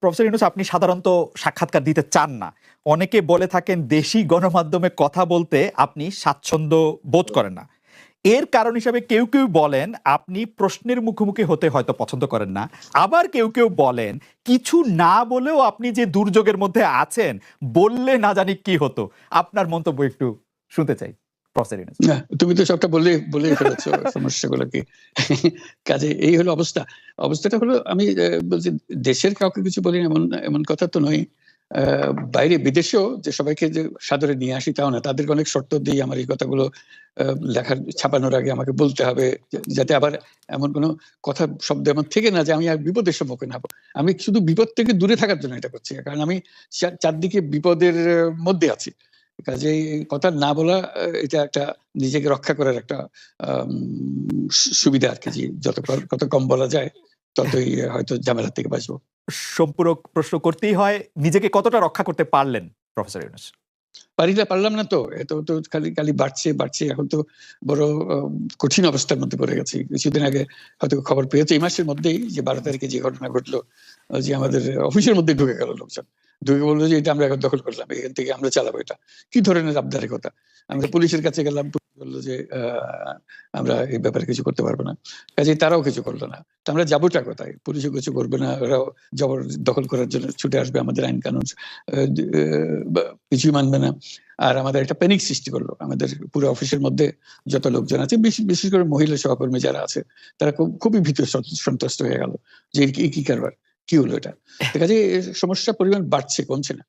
Professor Yunus, আপনি সাধারণত সাক্ষাৎকার দিতে চান না। অনেকে বলে থাকেন দেশি গণমাধ্যমে কথা বলতে আপনি স্বাচ্ছন্দ্য বোধ করেন না। এর কারণ হিসেবে কেউ কেউ বলেন আপনি প্রশ্নের মুখোমুখি হতে হয়তো পছন্দ করেন না। আবার কেউ কেউ বলেন কিছু না বলেও আপনি যে দুর্যোগের মধ্যে আছেন, বললে না জানি কি হতো। আপনার মন্তব্য একটু শুনতে চাই প্রফেসর ইউনূস। না, তুমি তো সবটা বলেই ফেলেছো সমস্যাগুলো কি। কাজে এই হলো অবস্থা। অবস্থাটা হলো আমি বলছি দেশের কাউকে কিছু বলি এমন কথা তো নয়। বাইরে বিদেশেও যে সবাইকে যে সাদরে নিয়ে আসি তাও না, তাদেরকে অনেক শর্ত দিই আমার এই কথাগুলো লেখার ছাপানোর আগে আমাকে বলতে হবে, যাতে আবার এমন কোনো কথা শব্দ এমন থেকে না যে আমি আর বিপদের সম্মুখীন হবো। আমি শুধু বিপদ থেকে দূরে থাকার জন্য এটা করছি, কারণ আমি চারদিকে বিপদের মধ্যে আছি। কাজে কথা না বলা এটা একটা নিজেকে রক্ষা করার একটা সুবিধা আর কি, যত কম বলা যায় ততই হয়তো ঝামেলা থেকে বাঁচবো। সম্পূরক প্রশ্ন করতেই হয়, নিজেকে কতটা রক্ষা করতে পারলেন প্রফেসর ইউনূস? পারলাম না তো, এত তো খালি বাড়ছে। এখন তো বড় কঠিন অবস্থার মধ্যে পড়ে গেছি। কিছুদিন আগে হয়তো খবর পেয়েছে এই মাসের মধ্যেই যে 12 তারিখে যে ঘটনা ঘটলো, যে আমাদের অফিসের মধ্যে ঢুকে গেল লোকজন, ঢুকে বললো যে এটা আমরা এখন দখল করলাম, এখান থেকে আমরা চালাবো। এটা কি ধরনের আবদারের কথা! আমরা পুলিশের কাছে গেলাম, পুলিশ বললো যে আমরা এই ব্যাপারে কিছু করতে পারবো না। কাজে তারাও কিছু করলো না। আমরা যাবোটা কোথায়? পুলিশও কিছু করবে না, ওরাও দখল করার জন্য ছুটে আসবে, আমাদের আইন কানুন কিছুই মানবে না। আর আমাদের একটা প্যানিক সৃষ্টি করলো আমাদের পুরো অফিসের মধ্যে। যত লোকজন আছে, বিশেষ করে মহিলা সহকর্মী যারা আছে, তারা খুবই ভীত সন্ত্রস্ত হয়ে গেল যে কি কারবার, কি হলো এটা। কাজে সমস্যার পরিমাণ বাড়ছে, কমছে না।